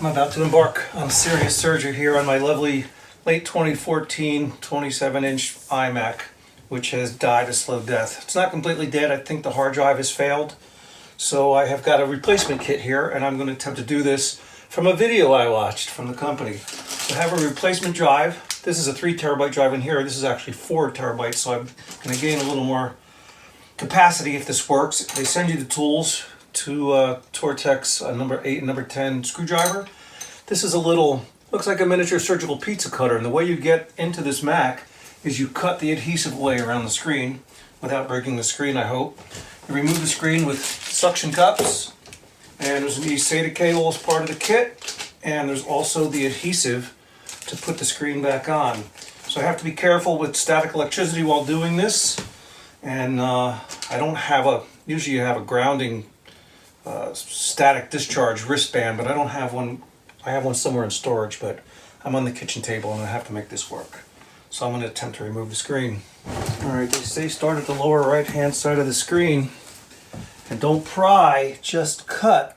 I'm about to embark on serious surgery here on my lovely late 2014 27-inch iMac, which has died a slow death. It's not completely dead. I think the hard drive has failed. So I have got a replacement kit here, and I'm going to attempt to do this from a video I watched from the company. So I have a replacement drive. This is a 3 terabyte drive in here. This is actually 4 terabytes, so I'm going to gain a little more capacity if this works. They send you the tools to Tortex number 8 and number 10 screwdriver. This is a little, looks like a miniature surgical pizza cutter, and the way you get into this Mac is you cut the adhesive way around the screen without breaking the screen, I hope. You remove the screen with suction cups, and there's an eSATA cable as part of the kit, and there's also the adhesive to put the screen back on. So I have to be careful with static electricity while doing this, and I don't have a, usually you have a grounding static discharge wristband, but I don't have one. I have one somewhere in storage, but I'm on the kitchen table and I have to make this work. So I'm going to attempt to remove the screen. Alright, they say start at the lower right hand side of the screen and don't pry, just cut.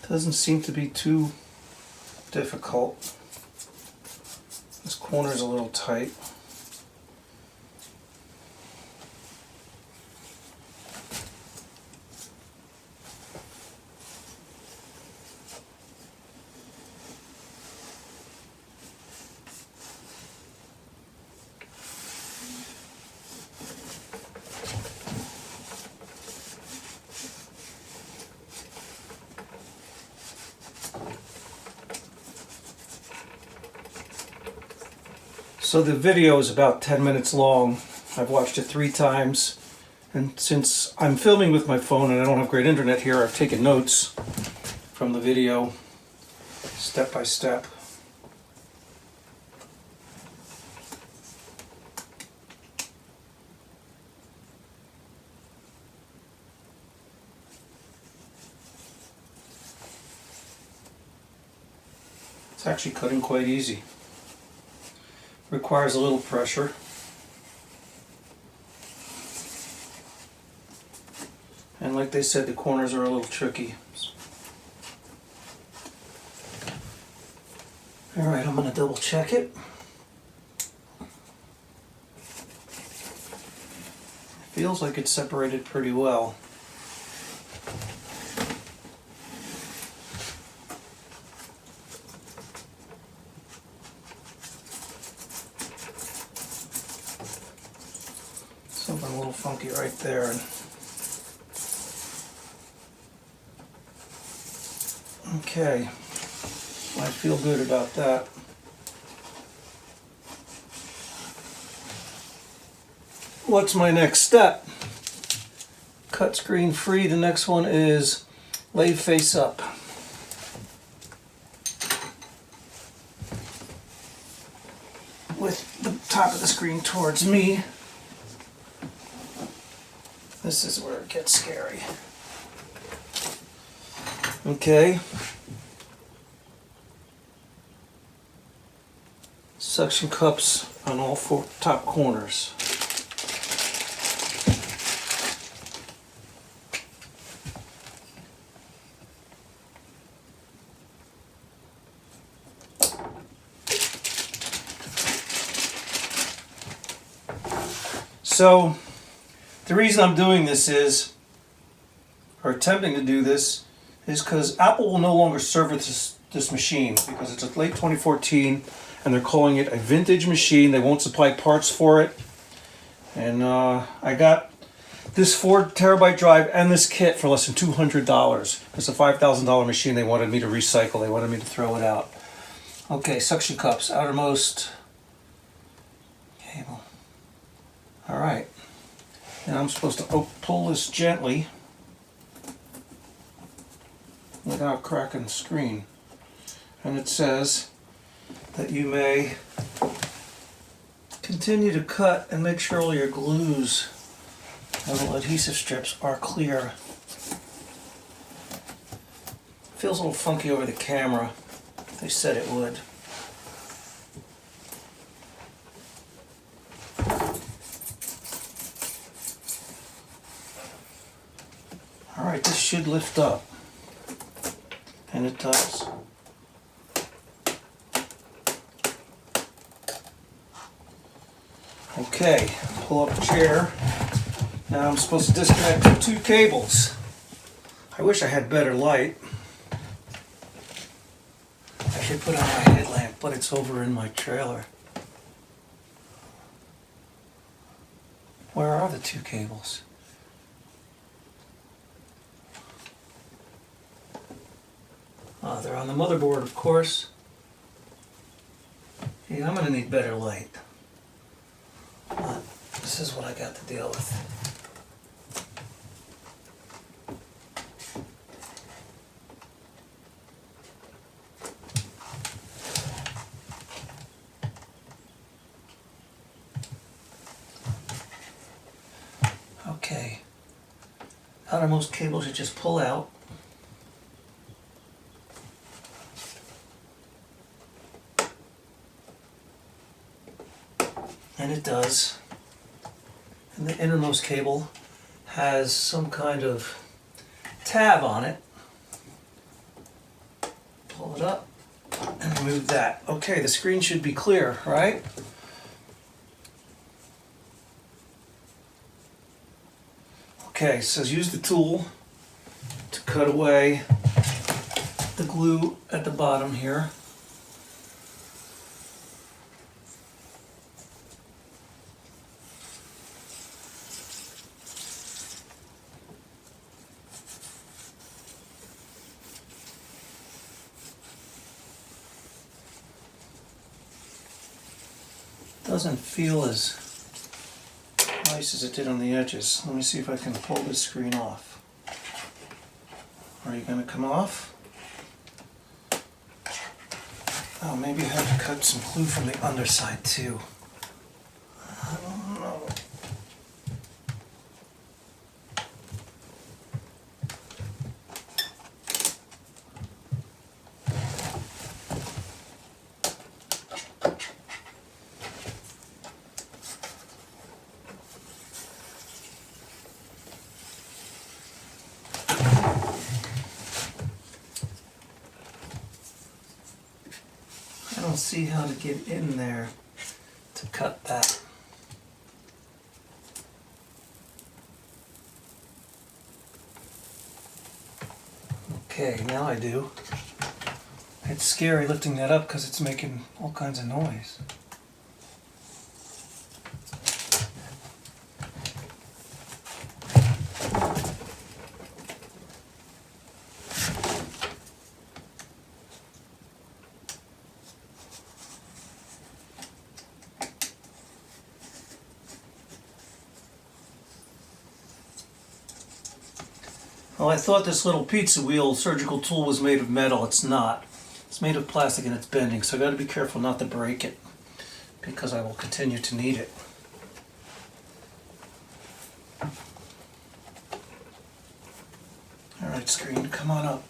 Doesn't seem to be too difficult. This corner's a little tight. So the video is about 10 minutes long. I've watched it 3 times, and since I'm filming with my phone and I don't have great internet here, I've taken notes from the video step by step. It's actually cutting quite easy. Requires a little pressure. And like they said, the corners are a little tricky. Alright, I'm going to double check it. Feels like it's separated pretty well. Something a little funky right there. Okay, I feel good about that. What's my next step? Cut screen free. The next one is lay face up. With the top of the screen towards me. This is where it gets scary. Okay. Suction cups on all 4 top corners. So, the reason I'm doing this is, or attempting to do this, is because Apple will no longer service this machine because it's a late 2014 and they're calling it a vintage machine. They won't supply parts for it. And I got this 4 terabyte drive and this kit for less than $200. It's a $5,000 machine. They wanted me to recycle. They wanted me to throw it out. Okay, suction cups, outermost cable. All right. And I'm supposed to pull this gently. without cracking the screen. And it says that you may continue to cut and make sure all your glues and little adhesive strips are clear. Feels a little funky over the camera. They said it would. Alright, this should lift up. And it does. Okay, pull up the chair. Now I'm supposed to disconnect the two cables. I wish I had better light. I should put on my headlamp, but it's over in my trailer. Where are the two cables? They're on the motherboard, of course. Yeah, I'm going to need better light. This is what I got to deal with. Okay. Outermost cables you just pull out. And it does. And the innermost cable has some kind of tab on it. Pull it up and remove that. Okay, the screen should be clear, right? Okay, it says use the tool to cut away the glue at the bottom here. Doesn't feel as nice as it did on the edges. Let me see if I can pull this screen off. Are you going to come off? Oh, maybe I have to cut some glue from the underside too. I don't know. I don't see how to get in there to cut that. Okay, now I do. It's scary lifting that up because it's making all kinds of noise. Well, I thought this little pizza wheel surgical tool was made of metal. It's not. It's made of plastic and it's bending, so I got to be careful not to break it because I will continue to need it. Alright, screen, come on up.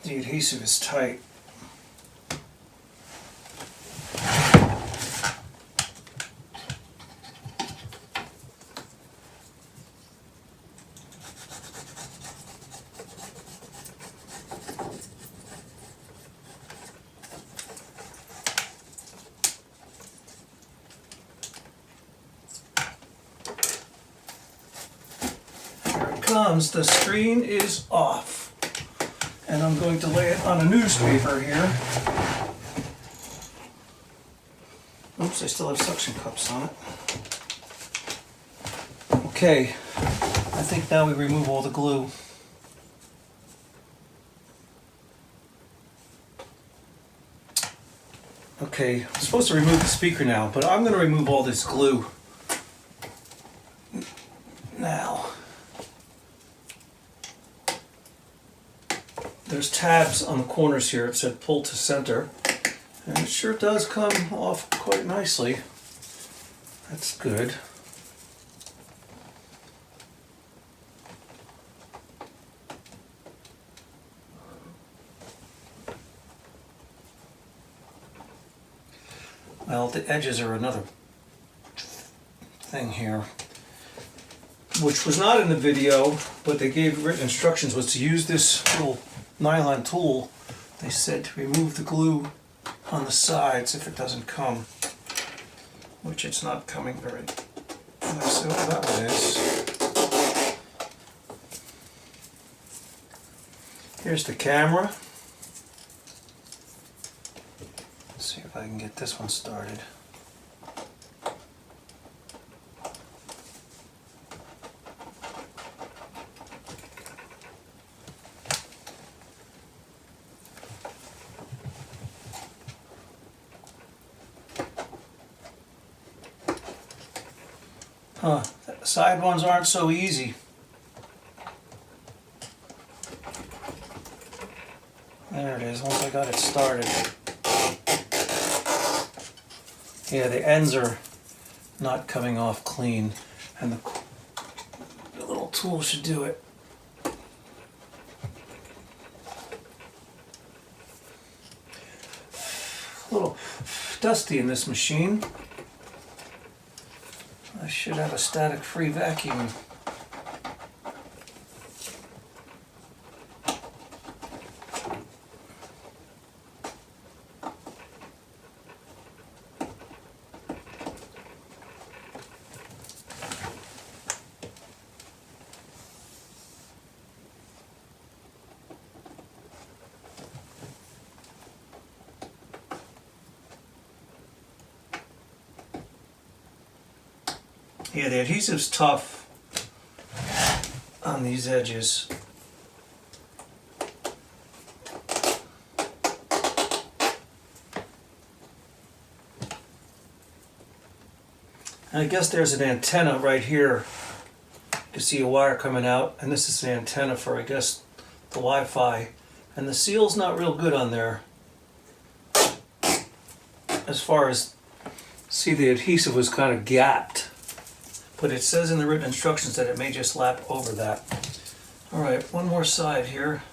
The adhesive is tight. Here it comes. The screen is off. And I'm going to lay it on a newspaper here. Oops, I still have suction cups on it. Okay, I think now we remove all the glue. Okay, I'm supposed to remove the speaker now, but I'm going to remove all this glue now. There's tabs on the corners here. It said pull to center, and it sure does come off quite nicely. That's good. Well, the edges are another thing here, which was not in the video, but they gave written instructions, was to use this little nylon tool. They said to remove the glue on the sides if it doesn't come, which it's not coming very. Let's see what that one is. Here's the camera. Let's see if I can get this one started. Huh, the side ones aren't so easy. There it is, once I got it started. Yeah, the ends are not coming off clean, and the little tool should do it. A little dusty in this machine. I should have a static-free vacuum. Yeah, the adhesive's tough on these edges. And I guess there's an antenna right here. You can see a wire coming out, and this is an antenna for, I guess, the Wi-Fi. And the seal's not real good on there. As far as, see, the adhesive was kind of gapped. But it says in the written instructions that it may just lap over that. All right, one more side here.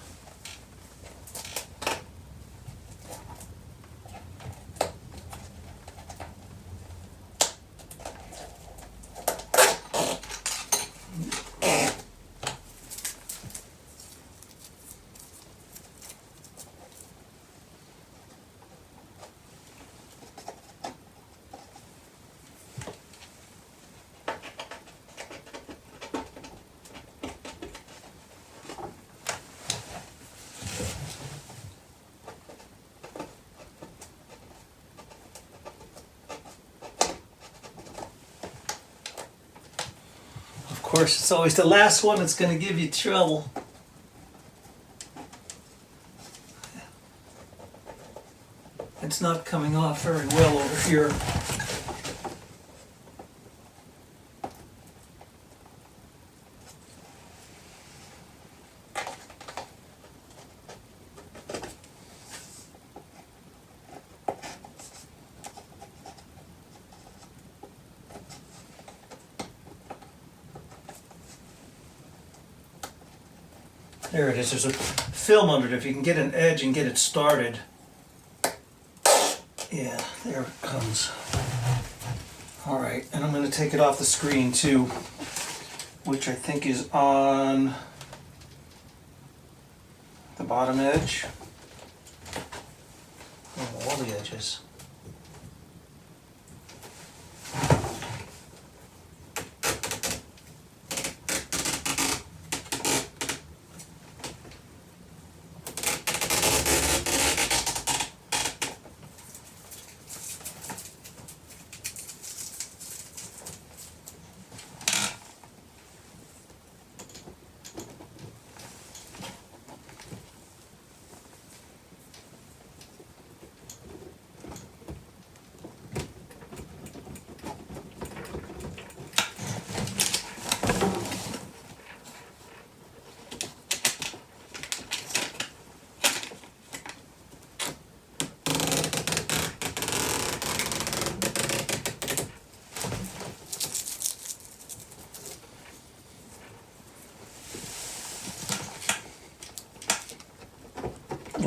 Of course, it's always the last one that's going to give you trouble. It's not coming off very well over here. There it is. There's a film under it. If you can get an edge and get it started. Yeah, there it comes. All right, and I'm going to take it off the screen too, which I think is on the bottom edge. Oh, all the edges.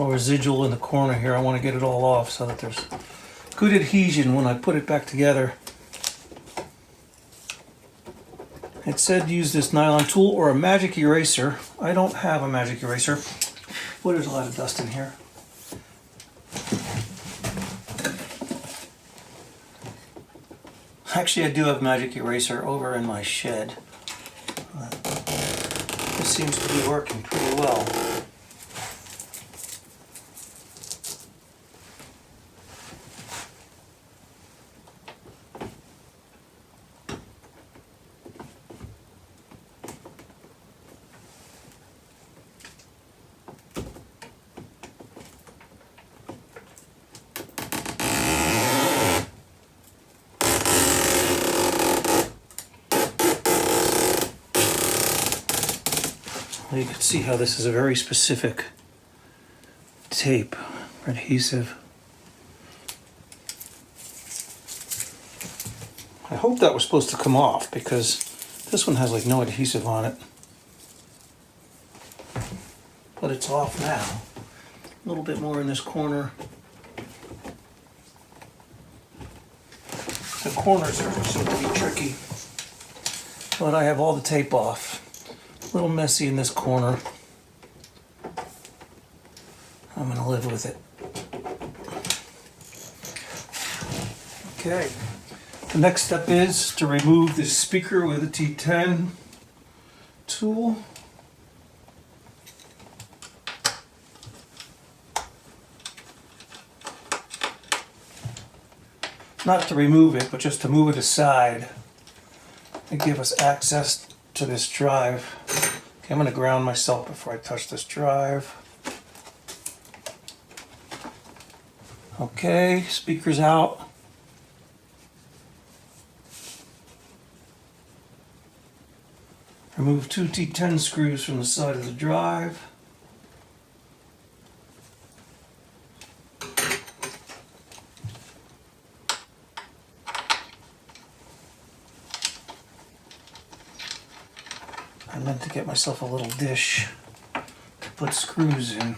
little residual in the corner here. I want to get it all off so that there's good adhesion when I put it back together. It said use this nylon tool or a magic eraser. I don't have a magic eraser. Boy, there's a lot of dust in here. Actually, I do have magic eraser over in my shed. This seems to be working pretty well. You can see how this is a very specific tape adhesive. I hope that was supposed to come off because this one has like no adhesive on it. But it's off now. A little bit more in this corner. The corners are seem to be tricky. But I have all the tape off. A little messy in this corner. I'm going to live with it. Okay. The next step is to remove this speaker with a T10 tool. Not to remove it, but just to move it aside and give us access to this drive. Okay, I'm going to ground myself before I touch this drive. Okay, speaker's out. Remove two T10 screws from the side of the drive. I meant to get myself a little dish to put screws in.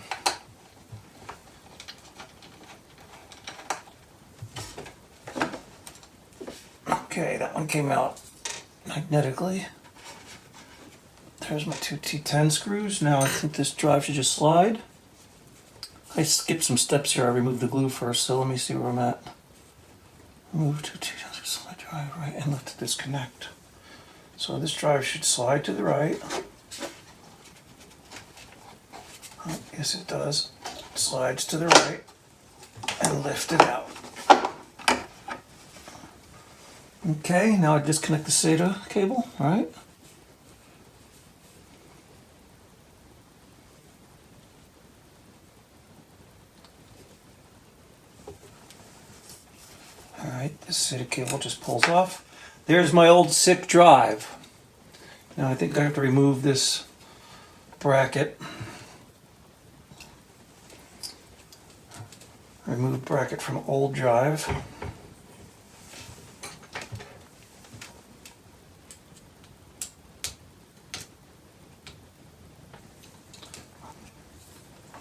Okay, that one came out magnetically. There's my two T10 screws. Now I think this drive should just slide. I skipped some steps here. I removed the glue first, so let me see where I'm at. Remove two T10 screws, slide drive right, and let it disconnect. So this drive should slide to the right. Oh, yes, it does. It slides to the right and lift it out. Okay, now I disconnect the SATA cable, all right? All right, this SATA cable just pulls off. There's my old SIP drive. Now I think I have to remove this bracket. Remove bracket from old drive.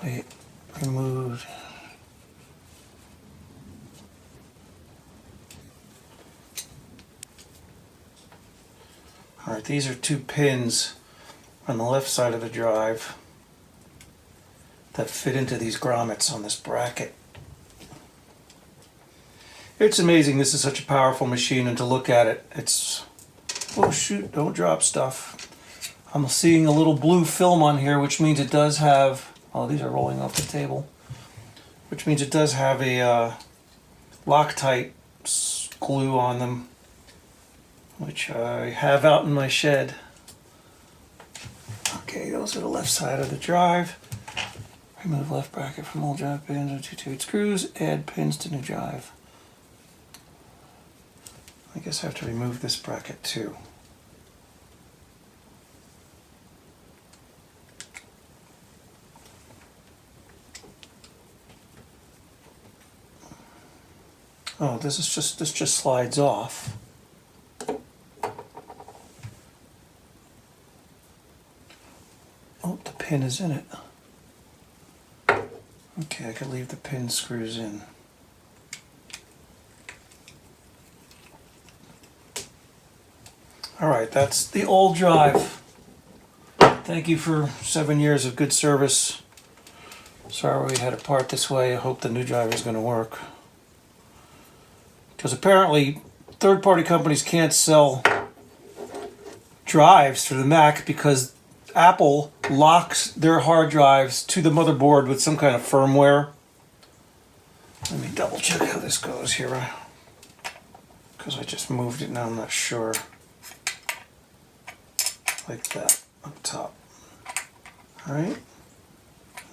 Wait, removed. All right, these are two pins on the left side of the drive that fit into these grommets on this bracket. It's amazing this is such a powerful machine, and to look at it, it's, oh shoot, don't drop stuff. I'm seeing a little blue film on here, which means it does have, oh, these are rolling off the table, which means it does have a Loctite glue on them, which I have out in my shed. Okay, those are the left side of the drive. Remove left bracket from old drive pins, 2 screws, add pins to new drive. I guess I have to remove this bracket too. Oh, this just slides off. Oh, the pin is in it. Okay, I could leave the pin screws in. Alright, that's the old drive. Thank you for 7 years of good service. Sorry we had to part this way. I hope the new drive is going to work. Because apparently third-party companies can't sell drives for the Mac because Apple locks their hard drives to the motherboard with some kind of firmware. Let me double check how this goes here. Because I just moved it now, I'm not sure. Like that, up top. Alright?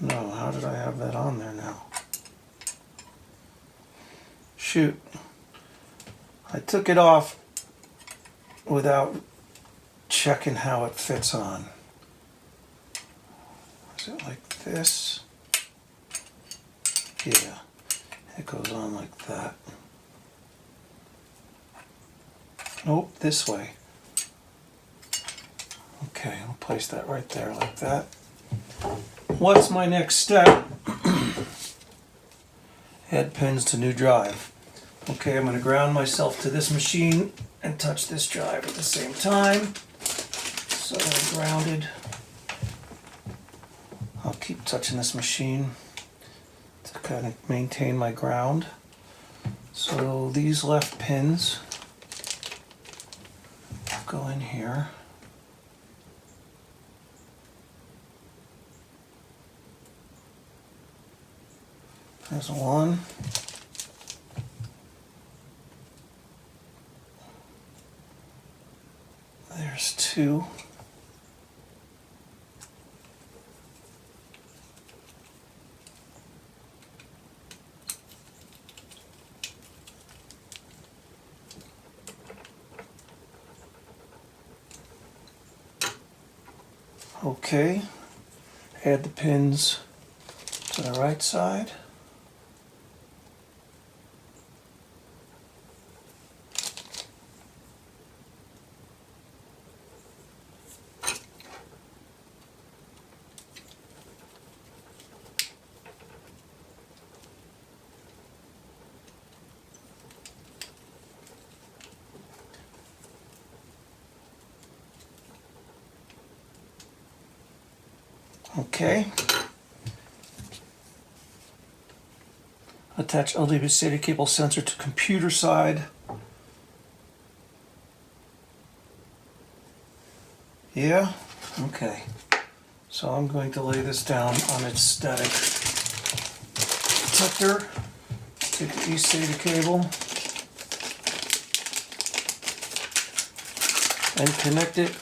No, how did I have that on there now? Shoot. I took it off without checking how it fits on. Is it like this? Yeah, it goes on like that. Nope, this way. Okay, I'll place that right there like that. What's my next step? Add pins to new drive. Okay, I'm going to ground myself to this machine and touch this drive at the same time. So I'm grounded. I'll keep touching this machine to kind of maintain my ground. So these left pins go in here. There's one. There's two. Okay, add the pins to the right side. Okay. Attach LDB SATA cable sensor to computer side. Yeah? Okay. So I'm going to lay this down on its static protector. Take the eSATA cable and connect it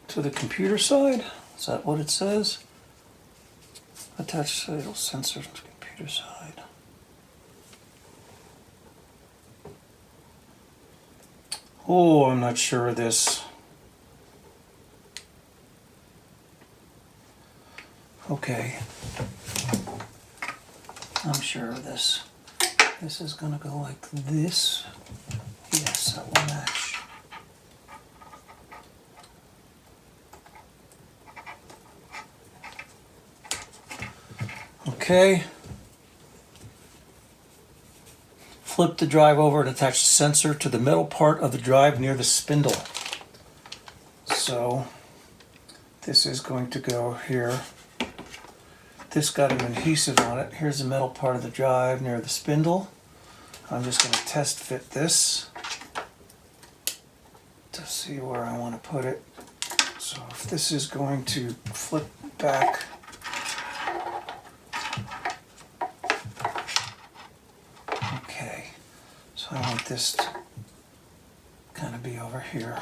to the computer side. Is that what it says? Attach SATA sensor to computer side. Oh, I'm not sure of this. Okay. I'm sure of this. This is gonna go like this. Yes, that will match. Okay. Flip the drive over and attach the sensor to the middle part of the drive near the spindle. So this is going to go here. This got an adhesive on it. Here's the metal part of the drive near the spindle. I'm just going to test fit this to see where I want to put it. So if this is going to flip back, okay, so I want this to kind of be over here.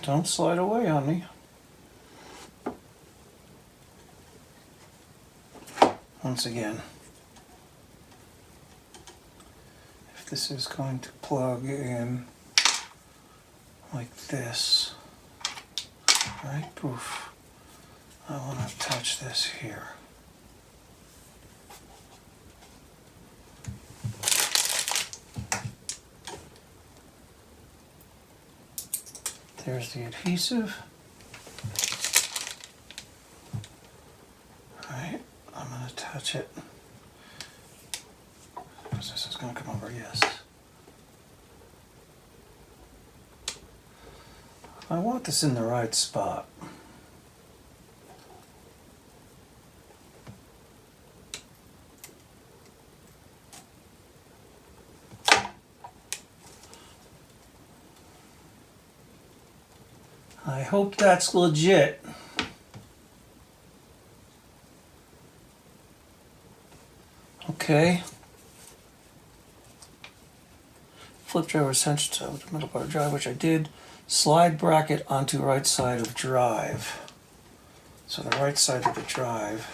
Don't slide away on me. Once again, if this is going to plug in like this, right, poof, I want to attach this here. There's the adhesive. Alright, I'm going to attach it. Because this is going to come over, yes. I want this in the right spot. I hope that's legit. Okay. Flip drive essential to the middle part of drive, which I did. Slide bracket onto right side of drive. So the right side of the drive.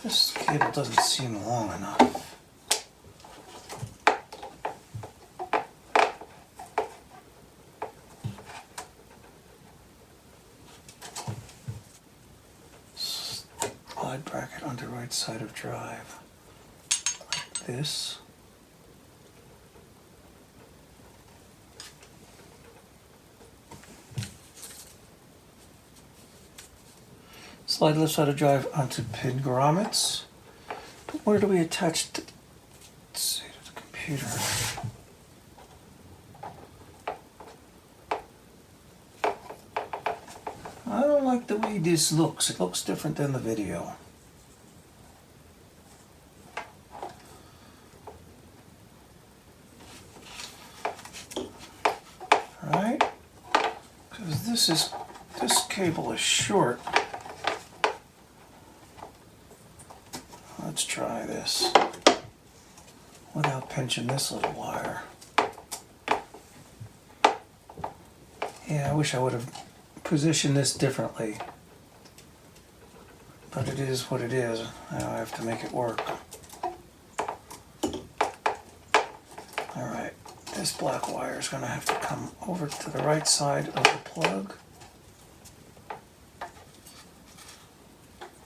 This cable doesn't seem long enough. Slide bracket onto right side of drive. Like this. Slide left side of drive onto pin grommets. But where do we attach the, let's see, to the computer? I don't like the way this looks. It looks different than the video. Alright? Because this cable is short. Let's try this without pinching this little wire. Yeah, I wish I would have positioned this differently. But it is what it is. Now I have to make it work. Alright, this black wire is going to have to come over to the right side of the plug.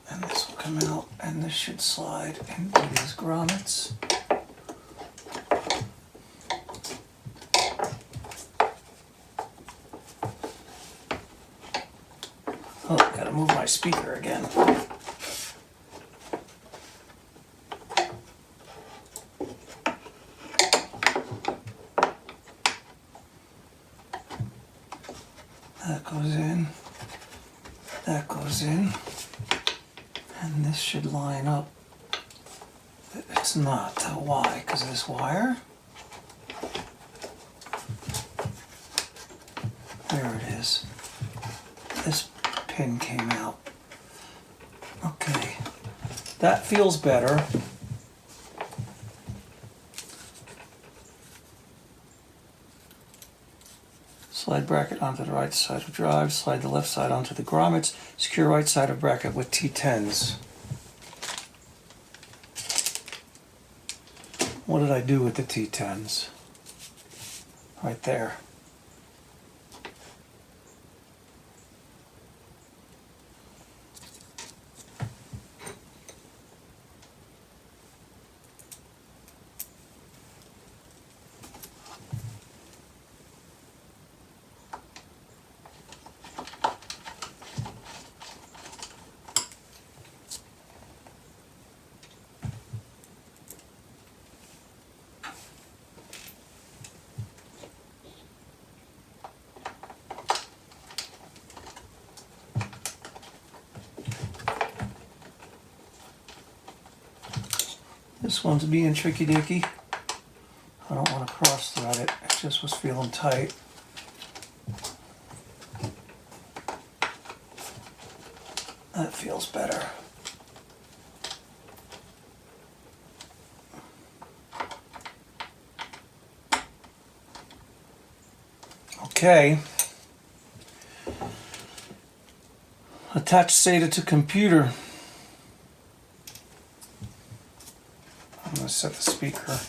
And this will come out, and this should slide into these grommets. Oh, gotta move my speaker again. That goes in. That goes in. And this should line up. It's not. Why? Because of this wire? There it is. This pin came out. Okay. That feels better. Slide bracket onto the right side of drive, slide the left side onto the grommets, secure right side of bracket with T10s. What did I do with the T10s? Right there. This one's being tricky dicky. I don't want to cross thread it. It just was feeling tight. That feels better. Okay. Attach SATA to computer. I'm going to set the speaker.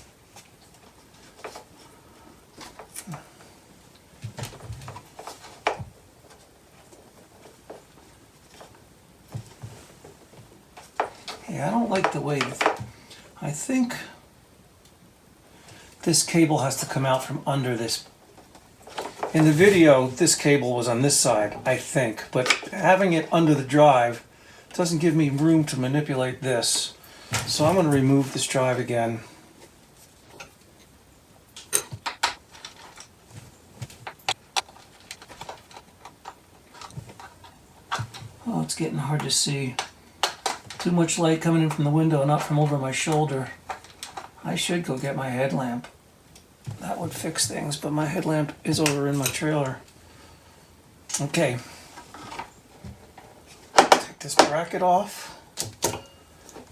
Yeah, I don't like the way, I think this cable has to come out from under this. In the video, this cable was on this side, I think, but having it under the drive doesn't give me room to manipulate this. So I'm going to remove this drive again. Oh, it's getting hard to see. Too much light coming in from the window, not from over my shoulder. I should go get my headlamp. That would fix things, but my headlamp is over in my trailer. Okay. Take this bracket off.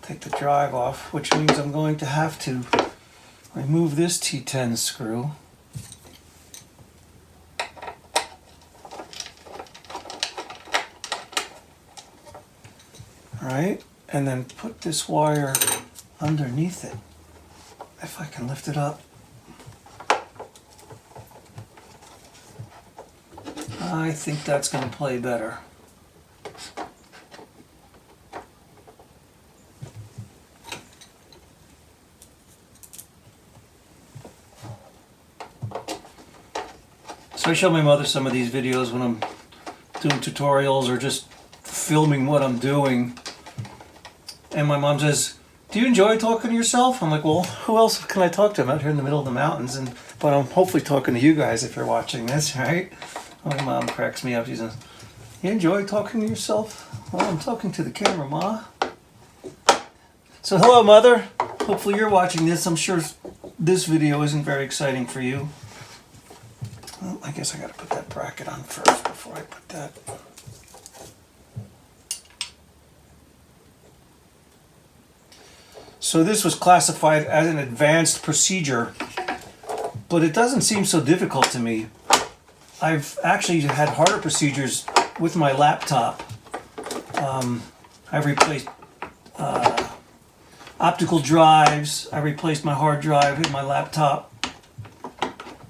Take the drive off, which means I'm going to have to remove this T10 screw. Alright, and then put this wire underneath it, if I can lift it up. I think that's going to play better. So I show my mother some of these videos when I'm doing tutorials or just filming what I'm doing. And my mom says, "Do you enjoy talking to yourself?" I'm like, well, who else can I talk to? I'm out here in the middle of the mountains, but I'm hopefully talking to you guys if you're watching this, right? My mom cracks me up. She says, "You enjoy talking to yourself?" Well, I'm talking to the camera, Ma. So hello, Mother. Hopefully you're watching this. I'm sure this video isn't very exciting for you. Well, I guess I gotta put that bracket on first before I put that. So this was classified as an advanced procedure, but it doesn't seem so difficult to me. I've actually had harder procedures with my laptop. I've replaced optical drives. I replaced my hard drive in my laptop.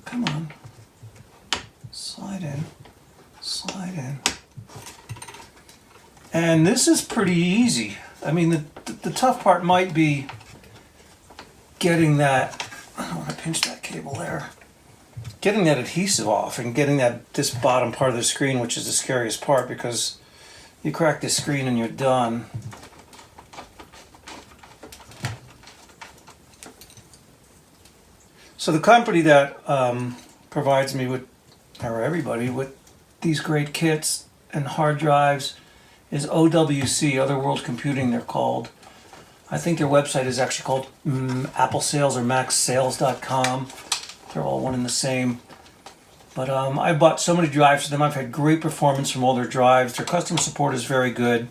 Come on. Slide in. Slide in. And this is pretty easy. I mean, the tough part might be getting that, I don't want to pinch that cable there, getting that adhesive off and getting this bottom part of the screen, which is the scariest part because you crack this screen and you're done. So the company that provides me with, or everybody, with these great kits and hard drives is OWC, Other World Computing they're called. I think their website is actually called Apple Sales or MacSales.com. They're all one and the same. But I bought so many drives from them. I've had great performance from all their drives. Their customer support is very good.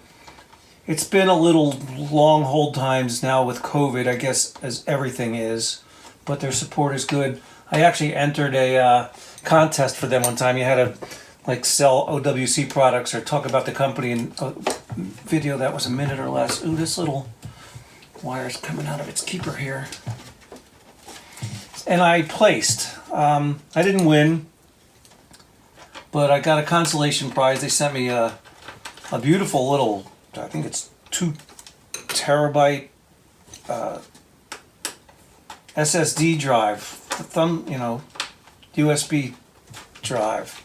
It's been a little long hold times now with COVID, I guess, as everything is. But their support is good. I actually entered a contest for them one time. You had to sell OWC products or talk about the company in a video that was a minute or less. Ooh, this little wire's coming out of its keeper here. And I placed. I didn't win, but I got a consolation prize. They sent me a beautiful little, I think it's 2 terabyte SSD drive, USB drive,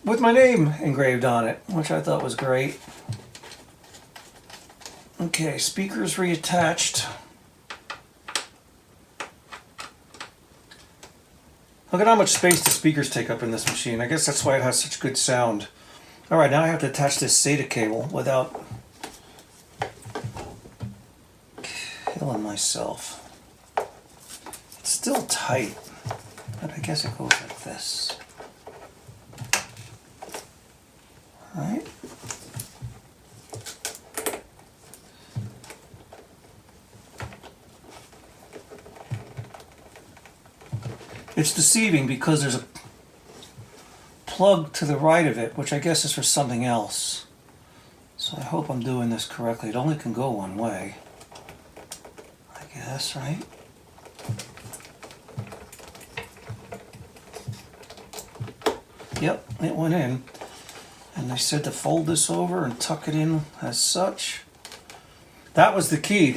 with my name engraved on it, which I thought was great. Okay, speakers reattached. Look at how much space the speakers take up in this machine. I guess that's why it has such good sound. Alright, now I have to attach this SATA cable without killing myself. It's still tight, but I guess it goes like this. Alright. It's deceiving because there's a plug to the right of it, which I guess is for something else. So I hope I'm doing this correctly. It only can go one way, I guess, right? Yep, it went in. And they said to fold this over and tuck it in as such. That was the key.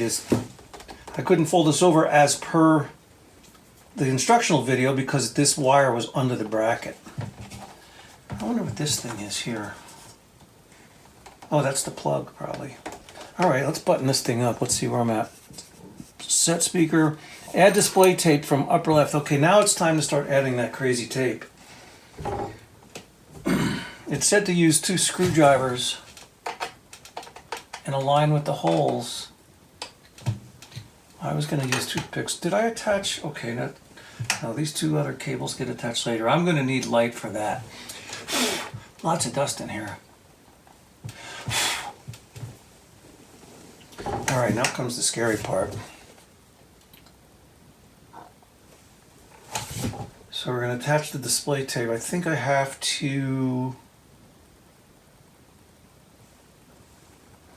I couldn't fold this over as per the instructional video because this wire was under the bracket. I wonder what this thing is here. Oh, that's the plug probably. All right, let's button this thing up. Let's see where I'm at. Set speaker, add display tape from upper left. Okay, now it's time to start adding that crazy tape. It said to use 2 screwdrivers and align with the holes. I was going to use toothpicks. Did I attach? Okay, no, these 2 other cables get attached later. I'm going to need light for that. Lots of dust in here. All right, now comes the scary part. So we're going to attach the display tape. I think I have to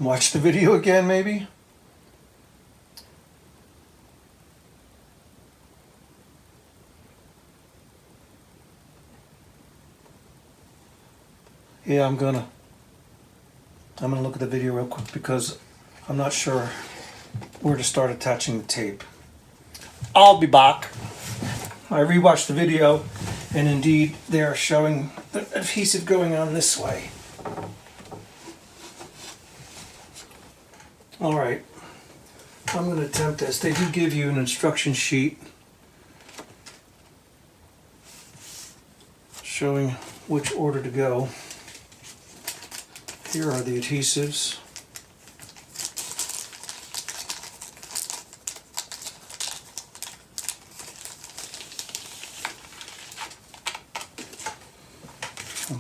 watch the video again, maybe? Yeah, I'm gonna look at the video real quick because I'm not sure where to start attaching the tape. I'll be back. I rewatched the video, and indeed they are showing the adhesive going on this way. All right, I'm going to attempt this. They do give you an instruction sheet showing which order to go. Here are the adhesives.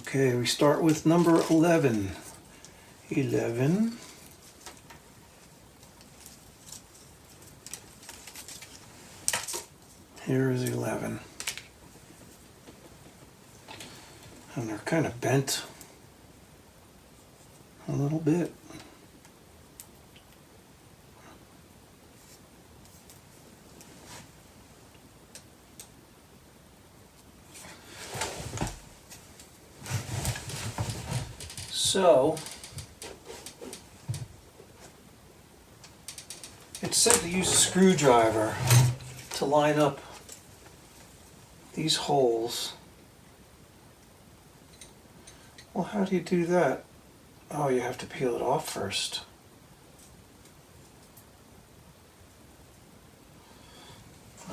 Okay, we start with number 11. 11. Here is 11. And they're kind of bent a little bit. So, it said to use a screwdriver to line up these holes. Well, how do you do that? Oh, you have to peel it off first.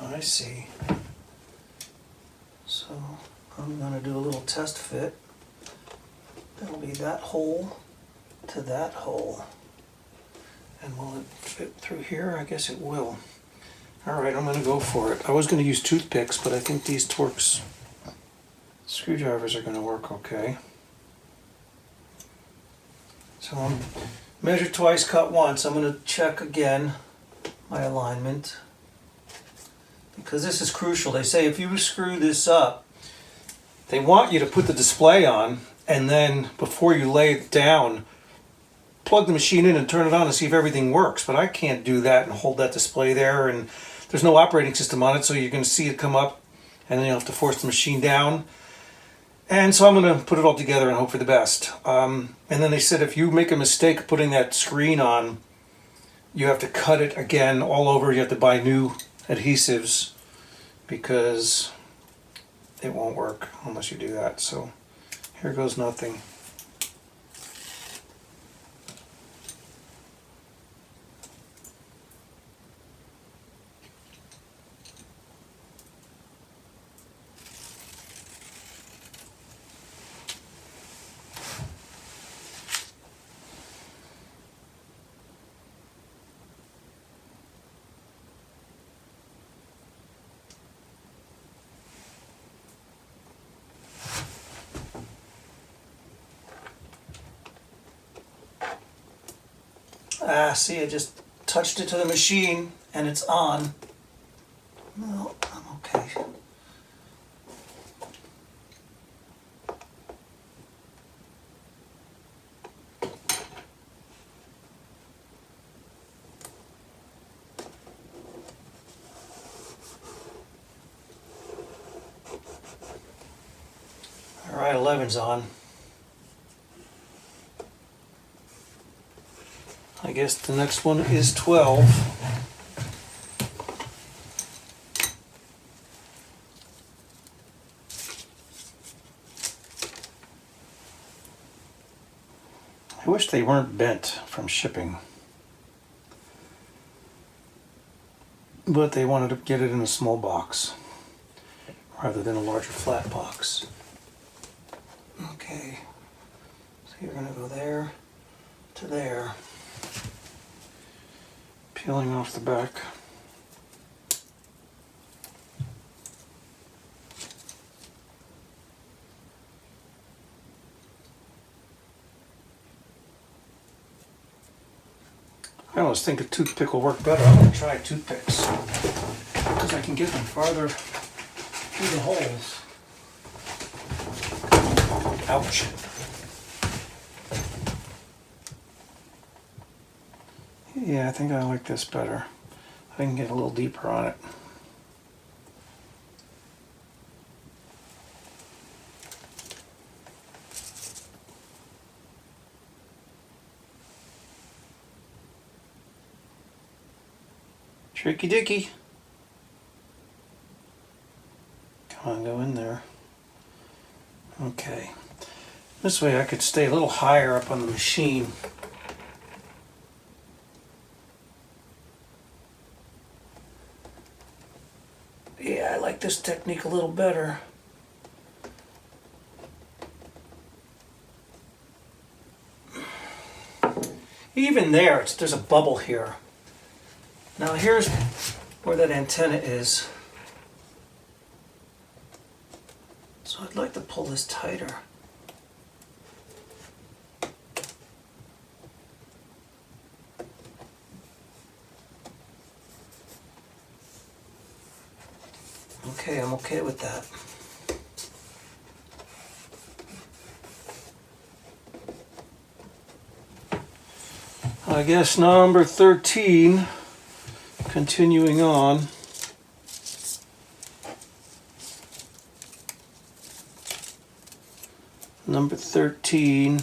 I see. So, I'm going to do a little test fit. That'll be that hole to that hole. And will it fit through here? I guess it will. Alright, I'm going to go for it. I was going to use toothpicks, but I think these Torx screwdrivers are going to work okay. So I'm measure twice, cut once. I'm going to check again my alignment, because this is crucial. They say if you screw this up, they want you to put the display on, and then before you lay it down, plug the machine in and turn it on and see if everything works. But I can't do that and hold that display there, and there's no operating system on it, so you're going to see it come up, and then you'll have to force the machine down. And so I'm going to put it all together and hope for the best. And then they said if you make a mistake putting that screen on, you have to cut it again all over. You have to buy new adhesives because it won't work unless you do that. So here goes nothing. Ah, see, I just touched it to the machine and it's on. No, I'm okay. All right, 11's on. I guess the next one is 12. I wish they weren't bent from shipping, but they wanted to get it in a small box rather than a larger flat box. Okay, so you're going to go there to there, peeling off the back. I always think a toothpick will work better. I'm going to try toothpicks because I can get them farther through the holes. Ouch. Yeah, I think I like this better. I can get a little deeper on it. Tricky dicky. Come on, go in there. Okay. This way I could stay a little higher up on the machine. Yeah, I like this technique a little better. Even there, there's a bubble here. Now here's where that antenna is. So I'd like to pull this tighter. Okay, I'm okay with that. I guess number 13, continuing on. Number 13.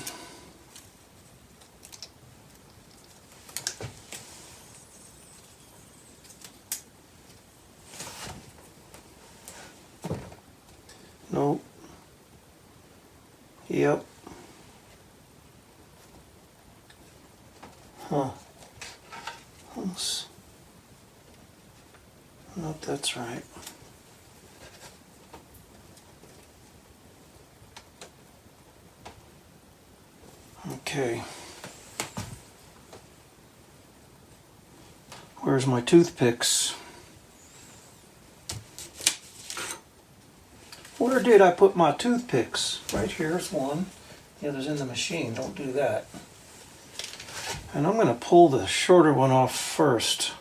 Nope. Yep. Huh. Nope, that's right. Okay. Where's my toothpicks? Where did I put my toothpicks? Right here's one. The other's in the machine. Don't do that. And I'm going to pull the shorter one off first.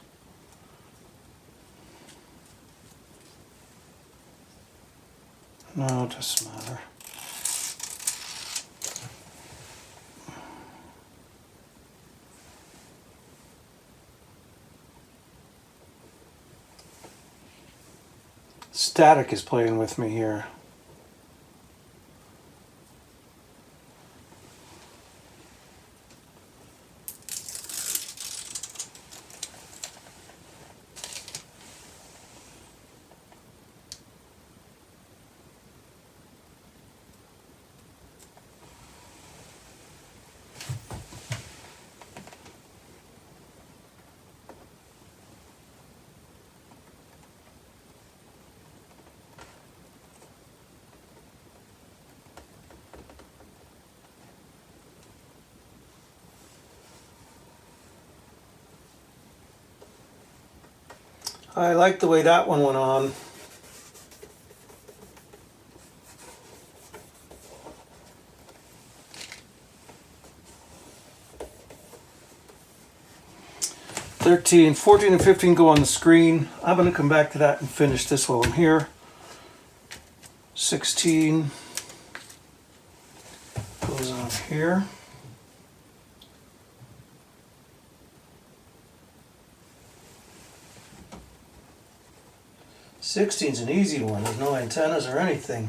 No, it doesn't matter. Static is playing with me here. I like the way that one went on. (13), 14, and 15 go on the screen. I'm going to come back to that and finish this while I'm here. 16 goes on here. Sixteen's an easy one. There's no antennas or anything.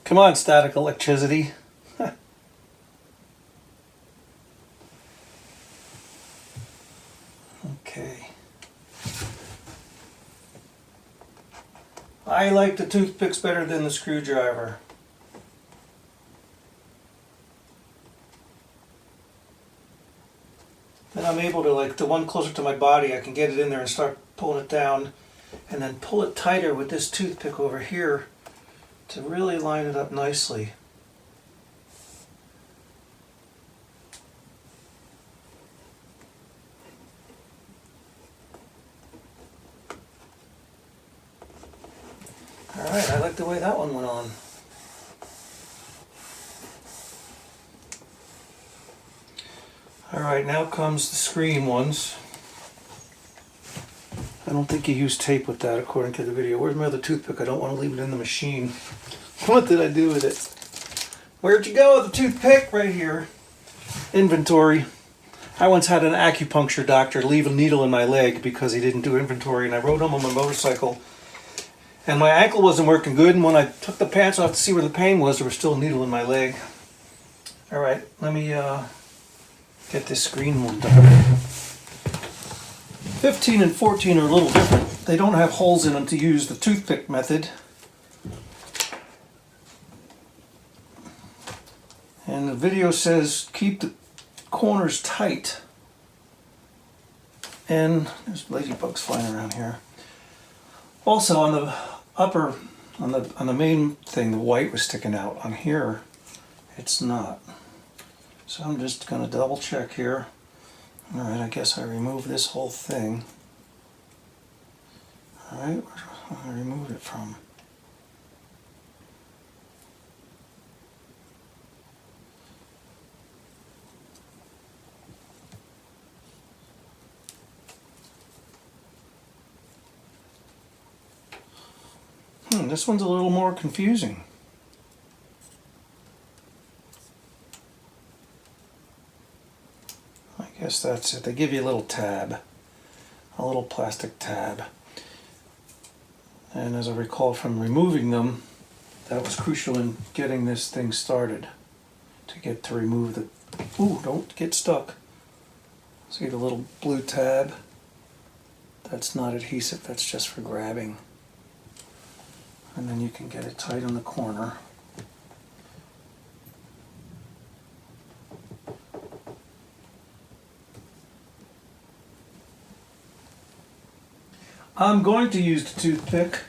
Come on, static electricity. Okay. I like the toothpicks better than the screwdriver. Then I'm able to, like the one closer to my body, I can get it in there and start pulling it down, and then pull it tighter with this toothpick over here to really line it up nicely. Alright, I like the way that one went on. Alright, now comes the screen ones. I don't think you use tape with that according to the video. Where's my other toothpick? I don't want to leave it in the machine. What did I do with it? Where'd you go with the toothpick? Right here. Inventory. I once had an acupuncture doctor leave a needle in my leg because he didn't do inventory, and I rode home on my motorcycle. And my ankle wasn't working good, and when I took the pants off to see where the pain was, there was still a needle in my leg. Alright, let me get this screen one done. 15 and 14 are a little different. They don't have holes in them to use the toothpick method. And the video says keep the corners tight. And there's ladybugs flying around here. Also on the upper, on the main thing, the white was sticking out. On here, it's not. So I'm just going to double check here. Alright, I guess I remove this whole thing. Alright, where do I remove it from? This one's a little more confusing. I guess that's it. They give you a little tab, a little plastic tab. And as I recall from removing them, that was crucial in getting this thing started. To remove the, ooh, don't get stuck. See the little blue tab? That's not adhesive, that's just for grabbing. And then you can get it tight on the corner. I'm going to use the toothpick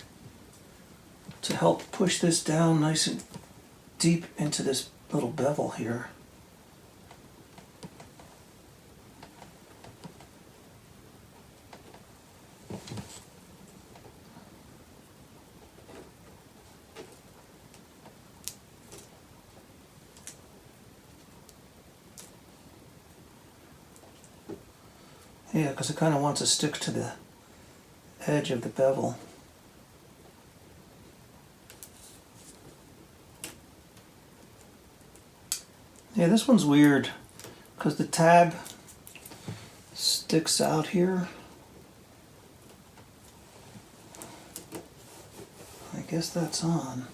to help push this down nice and deep into this little bevel here. Yeah, because it kind of wants to stick to the edge of the bevel. Yeah, this one's weird because the tab sticks out here. I guess that's on.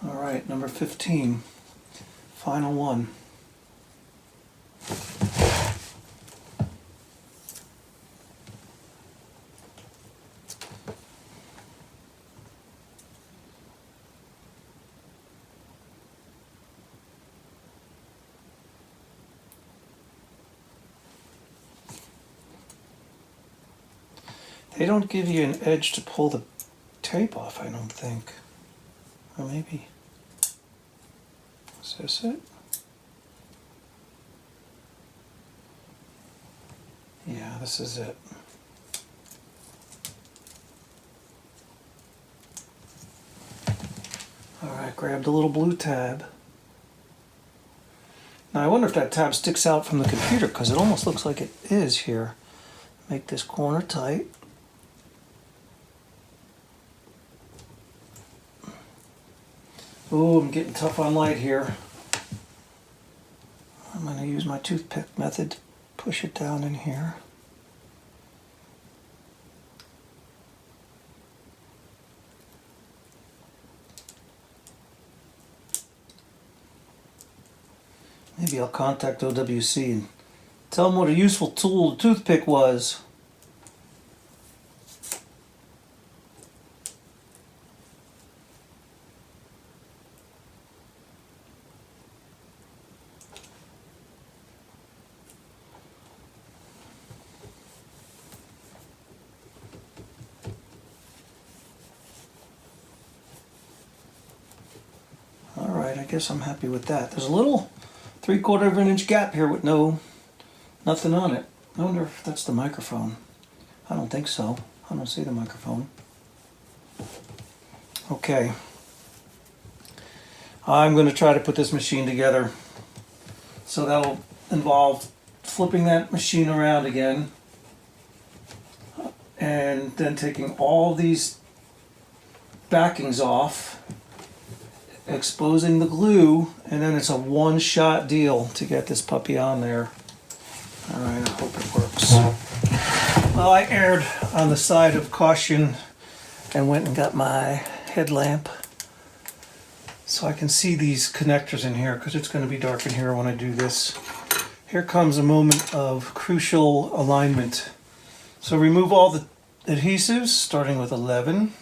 Alright, number 15, final one. They don't give you an edge to pull the tape off, I don't think. Or maybe. Is this it? Yeah, this is it. Alright, grab the little blue tab. Now I wonder if that tab sticks out from the computer because it almost looks like it is here. Make this corner tight. Oh, I'm getting tough on light here. I'm going to use my toothpick method to push it down in here. Maybe I'll contact OWC and tell them what a useful tool the toothpick was. Alright, I guess I'm happy with that. There's a little 3/4 of an inch gap here with nothing on it. I wonder if that's the microphone. I don't think so. I don't see the microphone. Okay. I'm going to try to put this machine together. So that'll involve flipping that machine around again and then taking all these backings off, exposing the glue, and then it's a one-shot deal to get this puppy on there. All right, I hope it works. Well, I erred on the side of caution and went and got my headlamp so I can see these connectors in here because it's going to be dark in here when I do this. Here comes a moment of crucial alignment. So remove all the adhesives, starting with 11.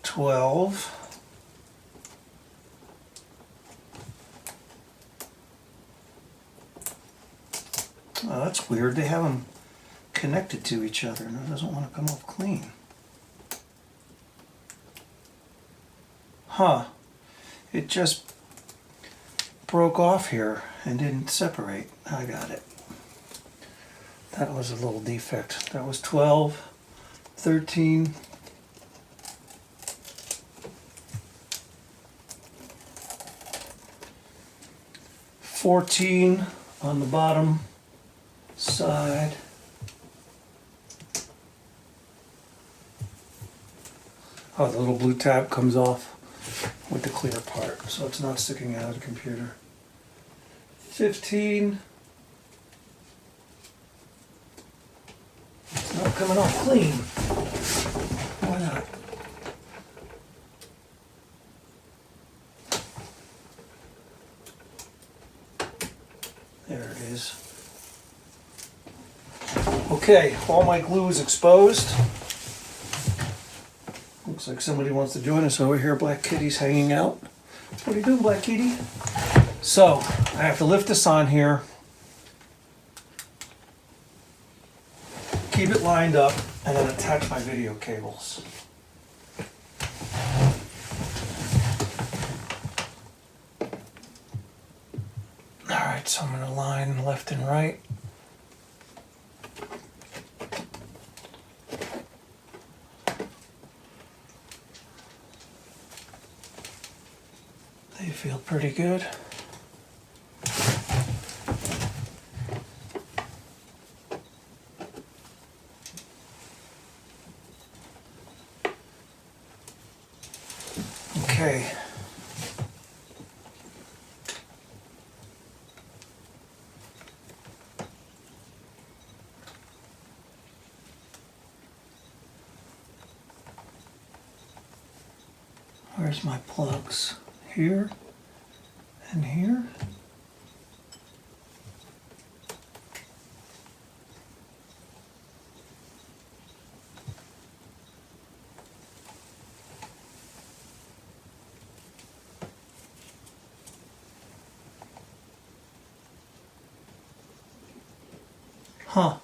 12. Oh, that's weird. They have them connected to each other and it doesn't want to come off clean. Huh. It just broke off here and didn't separate. I got it. That was a little defect. That was 12, 13, 14 on the bottom side. Oh, the little blue tab comes off with the clear part, so it's not sticking out of the computer. 15. It's not coming off clean. Why not? There it is. Okay, all my glue is exposed. Looks like somebody wants to join us over here. Black Kitty's hanging out. What are you doing, Black Kitty? So, I have to lift this on here. Keep it lined up, and then attach my video cables. Alright, so I'm going to line left and right. They feel pretty good. Okay. Where's my plugs? Here and here. Huh.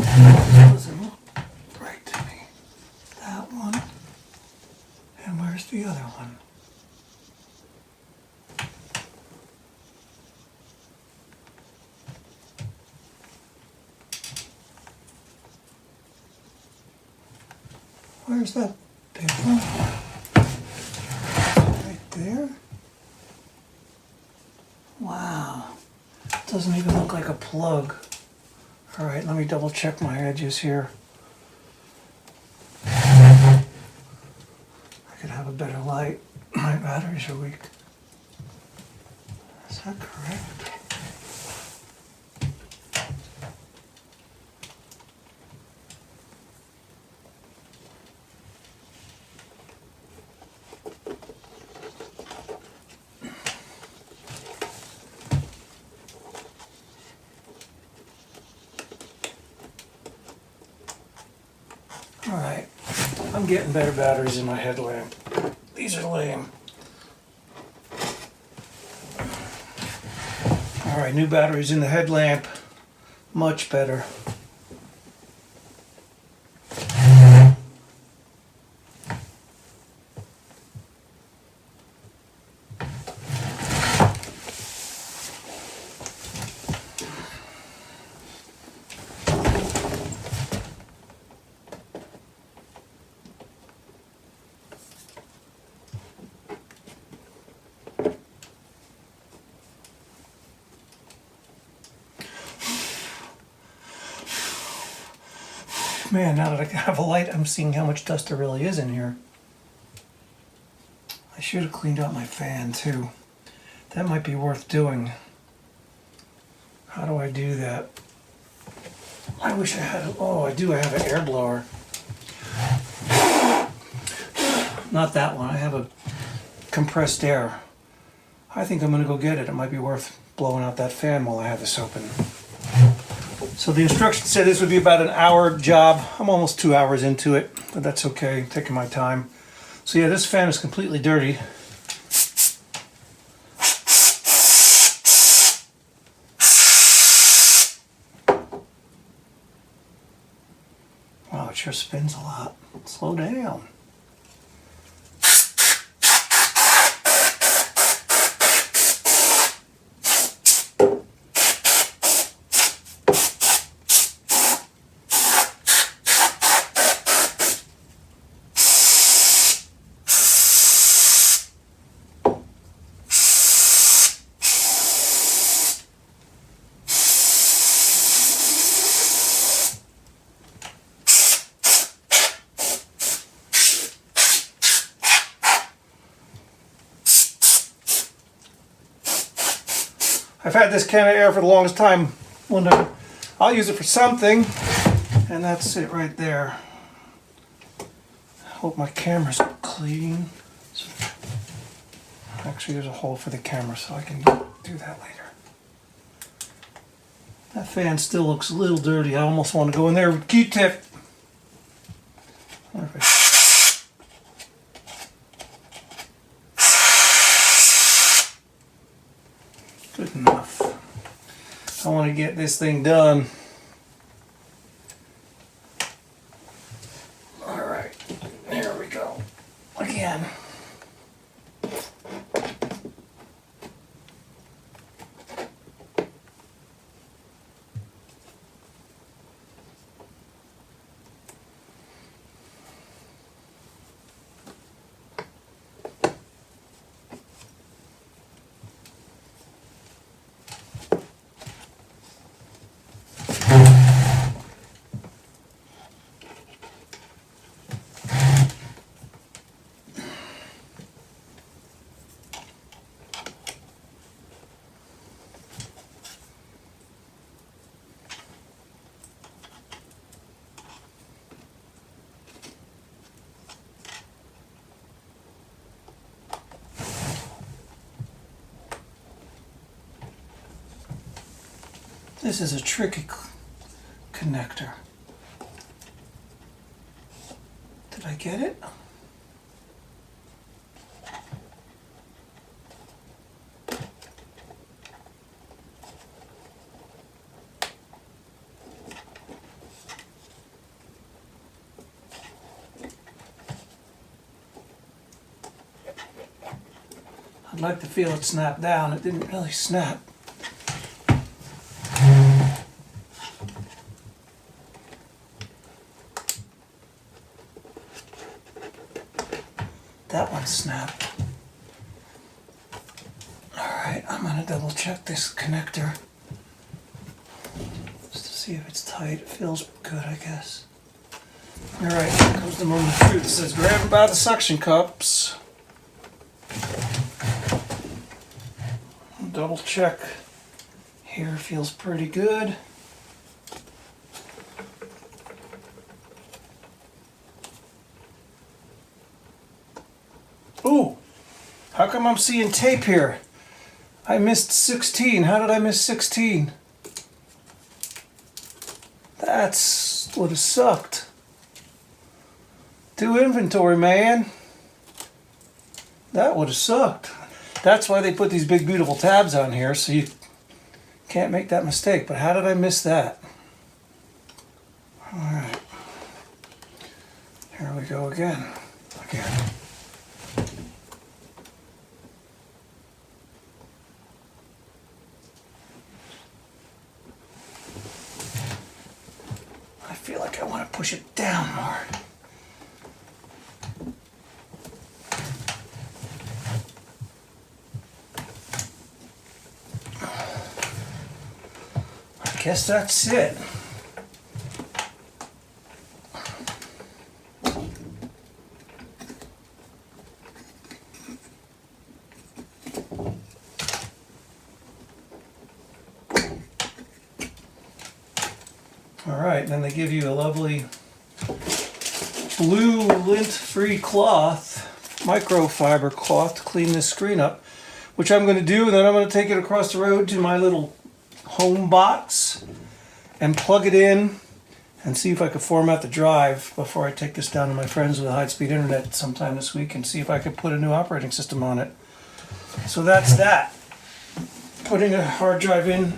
Doesn't look right to me. That one. And where's the other one? Where's that damn one? Right there? Wow. Doesn't even look like a plug. Alright, let me double check my edges here. I could have a better light. My batteries are weak. Is that correct? Alright, I'm getting better batteries in my headlamp. These are lame. Alright, new batteries in the headlamp. Much better. Man, now that I have a light, I'm seeing how much dust there really is in here. I should have cleaned out my fan too. That might be worth doing. How do I do that? I wish I had, oh, I do, I have an air blower. Not that one, I have a compressed air. I think I'm gonna go get it. It might be worth blowing out that fan while I have this open. So the instructions said this would be about an hour job. I'm almost 2 hours into it, but that's okay, taking my time. So yeah, this fan is completely dirty. Wow, it sure spins a lot. Slow down. I've had this can of air for the longest time. I'll use it for something, and that's it right there. I hope my camera's clean. Actually, there's a hole for the camera, so I can do that later. That fan still looks a little dirty. I almost want to go in there with Q-tip. Good enough. I want to get this thing done. Alright, there we go. Again. This is a tricky connector. Did I get it? I'd like to feel it snap down. It didn't really snap. that one snapped. Alright, I'm going to double check this connector just to see if it's tight. It feels good, I guess. Alright, here comes the moment of truth. It says grab them by the suction cups. Double check. Here feels pretty good. Ooh, how come I'm seeing tape here? I missed 16. How did I miss 16? That's would have sucked. Do inventory, man. That would have sucked. That's why they put these big beautiful tabs on here, so you can't make that mistake. But how did I miss that? Alright. Here we go again. Again. I feel like I want to push it down more. I guess that's it. Alright, then they give you a lovely blue lint-free cloth, microfiber cloth to clean this screen up, which I'm going to do, and then I'm going to take it across the road to my little home box and plug it in and see if I could format the drive before I take this down to my friends with high-speed internet sometime this week and see if I could put a new operating system on it. So that's that. Putting a hard drive in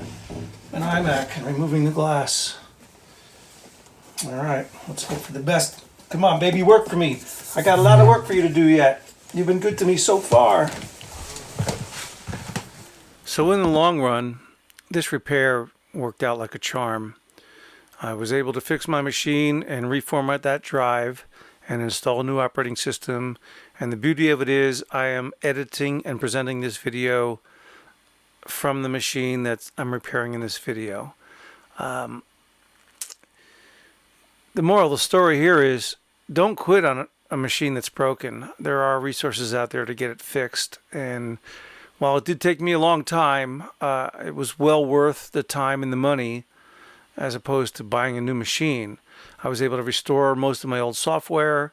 an iMac and removing the glass. Alright, let's hope for the best. Come on, baby, work for me. I got a lot of work for you to do yet. You've been good to me so far. So in the long run, this repair worked out like a charm. I was able to fix my machine and reformat that drive and install a new operating system. And the beauty of it is I am editing and presenting this video from the machine that I'm repairing in this video. The moral of the story here is don't quit on a machine that's broken. There are resources out there to get it fixed, and while it did take me a long time, it was well worth the time and the money as opposed to buying a new machine. I was able to restore most of my old software.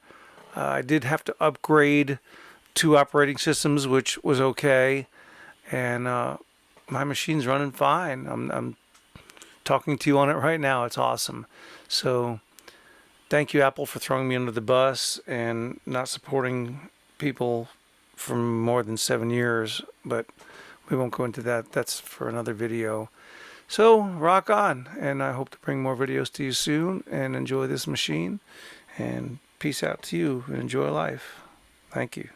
I did have to upgrade 2 operating systems, which was okay, and my machine's running fine. I'm talking to you on it right now. It's awesome. So thank you, Apple, for throwing me under the bus and not supporting people for more than 7 years, but we won't go into that. That's for another video. So rock on, and I hope to bring more videos to you soon, and enjoy this machine, and peace out to you and enjoy life. Thank you.